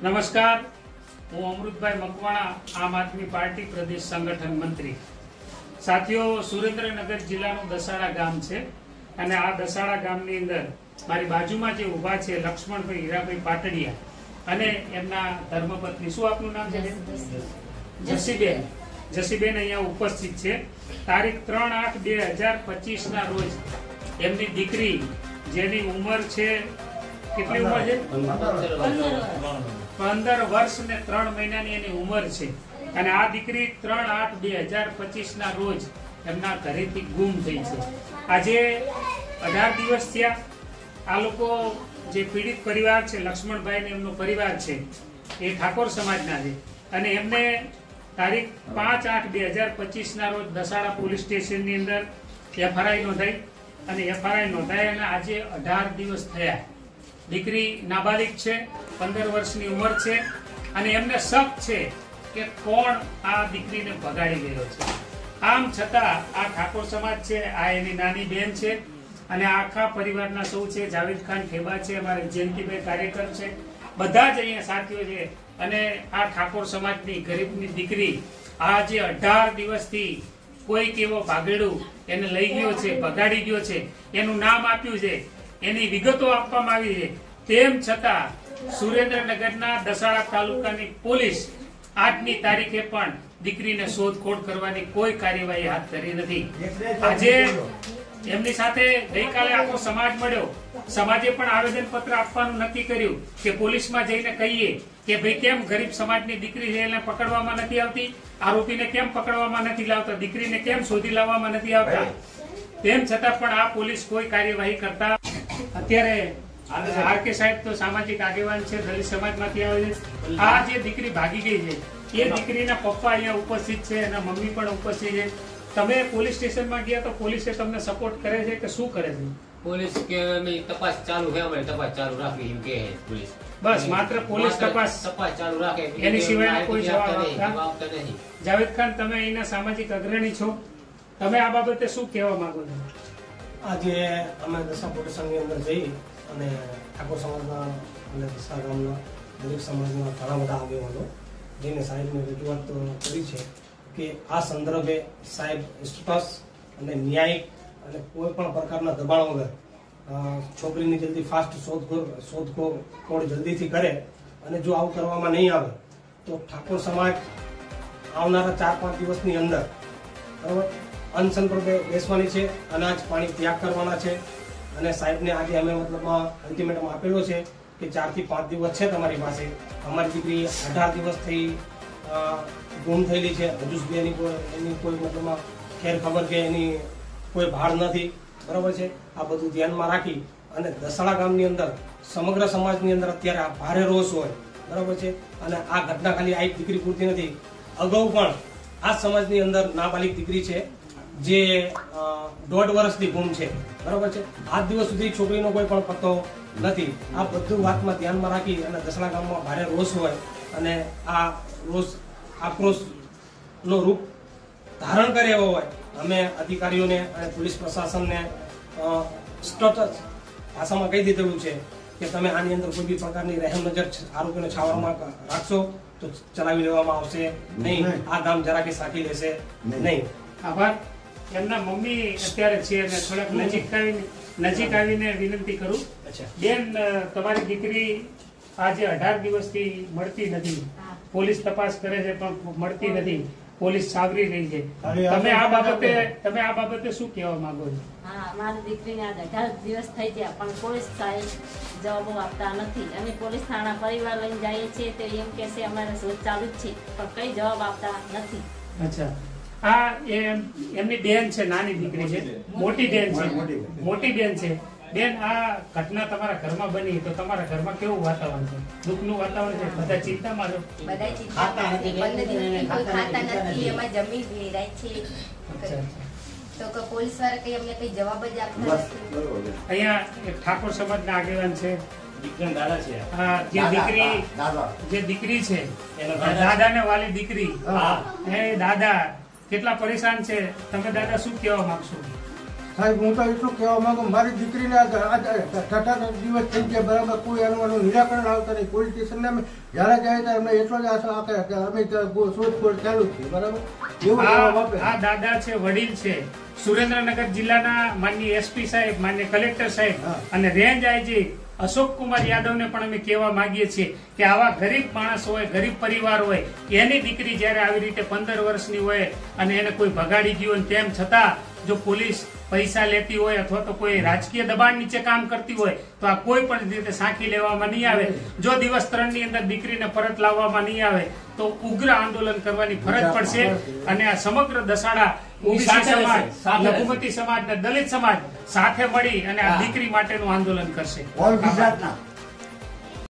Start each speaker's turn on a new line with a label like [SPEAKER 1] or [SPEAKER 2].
[SPEAKER 1] નમસ્કાર, હું અમૃતભાઈ મકવાણા, આમ આદમી પાર્ટી પ્રદેશ સંગઠન મંત્રી. સાથીઓ, સુરેન્દ્રનગર જિલ્લાનું દસાડા ગામ છે અને આ દસાડા ગામની અંદર મારી બાજુમાં જે ઊભા છે લક્ષ્મણભાઈ હીરાભાઈ પાટડિયા અને એમના ધર્મપત્ની, શું આપનું નામ છે? જસીબેન. જસીબેન અહીંયા ઉપસ્થિત છે. તારીખ 3/8/2025 ના રોજ એમની દીકરી, જેની ઉંમર છે, કેટલી ઉંમર છે? 15 વર્ષ ને 3 મહિનાની એની ઉંમર છે અને આ દીકરી 3/8/2025 ના રોજ એમના ઘરેથી ગુમ થઈ છે. આજે 18 દિવસ થયા. આ લોકો જે પીડિત પરિવાર છે, લક્ષ્મણભાઈ ને એમનો પરિવાર છે, એ ઠાકોર સમાજના છે અને એમને તારીખ 5/8/2025 ના રોજ દસાડા પોલીસ સ્ટેશનની અંદર એફઆરઆઈ નોંધાઈ અને આજે 18 દિવસ થયા. દીકરી નાબાલિગ છે, 15 વર્ષની ઉંમર છે અને એમને શક છે કે કોણ આ દીકરીને ભગાડી ગયો છે. આમ છતાં આ ઠાકોર સમાજ છે, આ એની નાની બેન છે અને આખા પરિવારના સૌ છે. જાવેદ ખાન ઠેબા છે, અમારે જયંતિભાઈ કાર્યકર છે, બધા જ અહીંયા સાથીઓ છે અને આ ઠાકોર સમાજની ગરીબની દીકરી આજે 18 દિવસથી કોઈક એવો ભાગેડું એને લઈ ગયો છે, ભગાડી ગયો છે, એનું નામ આપ્યું છે, એની વિગતો આપવામાં આવી છે. તેમ છતાં સુરેન્દ્રનગરના દસાડા તાલુકાની પોલીસ આજની તારીખે પણ દીકરીને શોધખોળ કરવાની કોઈ કાર્યવાહી હાથ ધરી નથી. આજે એમની સાથે ગઈકાલે આખો સમાજ મળ્યો. સમાજે પણ આવેદન પત્ર આપવાનું નક્કી કર્યું કે પોલીસમાં જઈને કહીએ કે ભાઈ કેમ ગરીબ સમાજની દીકરી છે એને પકડવામાં નથી આવતી, આરોપીને કેમ પકડવામાં નથી લાવતા, દીકરીને કેમ શોધી લાવવામાં નથી આવતા. તેમ છતાં પણ આ પોલીસ કોઈ કાર્યવાહી કરતા. અત્યારે આરકે સાહેબ તો સામાજિક આગેવાન છે, દલિત સમાજમાંથી આવે છે. આ જે દીકરી ભાગી ગઈ છે એ દીકરીના પપ્પા અહીંયા ઉપસ્થિત છે અને મમ્મી પણ ઉપસ્થિત છે. તમે પોલીસ સ્ટેશનમાં ગયા તો પોલીસે તમને સપોર્ટ કરે છે કે શું કરે છે?
[SPEAKER 2] પોલીસ કે તપાસ ચાલુ છે, અમે તપાસ ચાલુ રાખી એમ કે પોલીસ.
[SPEAKER 1] બસ માત્ર પોલીસ તપાસ
[SPEAKER 2] ચાલુ રાખે,
[SPEAKER 1] એની સિવાય કોઈ જવાબ
[SPEAKER 2] આપતા નહીં.
[SPEAKER 1] જાવેદ ખાન, તમે અહીંના સામાજિક અગ્રણી છો, તમે આ બાબતે શું કહેવા માંગો છો?
[SPEAKER 3] આજે અમે દસા પોલીસની અંદર જઈ અને ઠાકોર સમાજના અને દસા ગામના દરેક સમાજના ઘણા બધા આગેવાનો જેને સાહેબને રજૂઆત કરી છે કે આ સંદર્ભે સાહેબ સ્પષ્ટ અને ન્યાયિક અને કોઈ પણ પ્રકારના દબાણ વગર છોકરીની જલ્દી ફાસ્ટ શોધખોળ જલ્દીથી કરે અને જો આવું કરવામાં નહીં આવે તો ઠાકોર સમાજ આવનારા 4-5 દિવસની અંદર બરાબર અનશન પર બેસવાની છે, અનાજ પાણી ત્યાગ કરવાના છે અને સાહેબને આજે અમે મતલબમાં અલ્ટિમેટમ આપેલો છે કે 4 થી 5 દિવસ છે તમારી પાસે. અમારી દીકરી 18 દિવસથી ગુમ થયેલી છે, હજુ સુધી એની કોઈ મતલબમાં ખેર ખબર કે એની કોઈ ભાળ નથી, બરાબર છે. આ બધું ધ્યાનમાં રાખી અને દસાડા ગામની અંદર સમગ્ર સમાજની અંદર અત્યારે આ ભારે રોષ હોય, બરાબર છે. અને આ ઘટના ખાલી આ એક દીકરી પૂરતી નથી, અગાઉ પણ આ સમાજની અંદર નાબાલિગ દીકરી છે જે 1.5 વર્ષથી ગુમ છે, બરાબર છે. આજ દિવસ સુધી છોકરીનો કોઈ પણ પત્તો નથી. આ બધું વાતમાં ધ્યાનમાં રાખી અને દસડા ગામમાં ભારે રોષ હોય અને આ રોષ આક્રોશનો રૂપ ધારણ કરે એવો હોય, અમે અધિકારીઓને અને પોલીસ પ્રશાસનને સ્પષ્ટ ભાષામાં કહી દીધેલું છે કે તમે આની અંદર કોઈ બી પ્રકારની રહેમ નજર આરોપીને છાવરમાં રાખશો તો ચલાવી લેવામાં આવશે નહીં. આ ગામ જરા કે સાકી લેશે નહીં.
[SPEAKER 1] આભાર. એમના મમ્મી અત્યારે છે અને થોડાક નજીક આવીને વિનંતી કરું. બેન, તમારી દીકરી આજે 18 દિવસથી મળતી નથી. પોલીસ તપાસ કરે છે પણ મળતી નથી, પોલીસ સાવરી રહી છે. તમે આ બાબતે શું કહેવા માંગો છો?
[SPEAKER 4] હા, મારી દીકરીને આજ 18 દિવસ થઈ ગયા પણ પોલીસ સાહેબ જવાબો આપતા નથી. અમે પોલીસ થાણા પરિવાર લઈને જઈએ છીએ તો એમ કે છે અમારે શોધ ચાલુ જ છે પણ કઈ જવાબ આપતા નથી.
[SPEAKER 1] અચ્છા, આ એમની બેન છે, નાની દીકરી છે, મોટી બેન છે. બેન, આ ઘટના તમારા ઘરમાં બની તો તમારા ઘરમાં કેવું વાતાવરણ છે? દુઃખનું વાતાવરણ છે? બધા ચિંતામાં છો?
[SPEAKER 5] બધા ચિંતામાં નથી. 15 દિવસથી કોઈ ખાતા નથી, એમાં જમીન વેરાય છે તો પોલીસ વાળા કઈ અમને કઈ જવાબ જ આપતા નથી.
[SPEAKER 1] અહીંયા એક ઠાકોર સમાજના આગેવાન છે, જે દીકરી છે, દાદાને વાલી દીકરી. એ દાદા કેટલા પરેશાન છે, તમે દાદા શું કહેવા માંગશો?
[SPEAKER 6] સાહેબ હું તો એટલું કહેવા માંગુ મારી દીકરીને 18 દિવસ થઈ ગયા બરાબર કોઈ આનું નિરાકરણ આવતા નહીં. પોલીસ સ્ટેશનને અમે જ્યારે જાય ત્યારે અમને એટલો જ આશા કે અમે શોધખોળ ચાલુ છે બરાબર એવું જવાબ આપે.
[SPEAKER 1] આ દાદા છે, વડીલ છે, સુરેન્દ્રનગર જિલ્લાના માનનીય એસપી સાહેબ, માન્ય કલેક્ટર સાહેબ અને રેન્જ આઈજી અશોક કુમાર યાદવને પણ અમે કહેવા માંગીએ છીએ કે આવા ગરીબ માણસ હોય, ગરીબ પરિવાર હોય, એની દીકરી જયારે આવી રીતે 15 વર્ષની હોય અને એને કોઈ ભગાડી ગયું હોય તેમ છતાં જો પોલીસ પૈસા લેતી હોય અથવા તો કોઈ રાજકીય દબાણ નીચે કામ કરતી હોય તો આ કોઈ પણ રીતે સાંખી લેવામાં નહીં આવે. જો દિવસ 3 ની અંદર દીકરીને પરત લાવવામાં નહીં આવે તો ઉગ્ર આંદોલન કરવાની ફરજ પડશે અને આ સમગ્ર દસાડા ઓબીસી સમાજ, લઘુમતી સમાજ અને દલિત સમાજ સાથે મળી અને આ દીકરી માટેનું આંદોલન કરશે.
[SPEAKER 6] ઓલ ગુજરાતના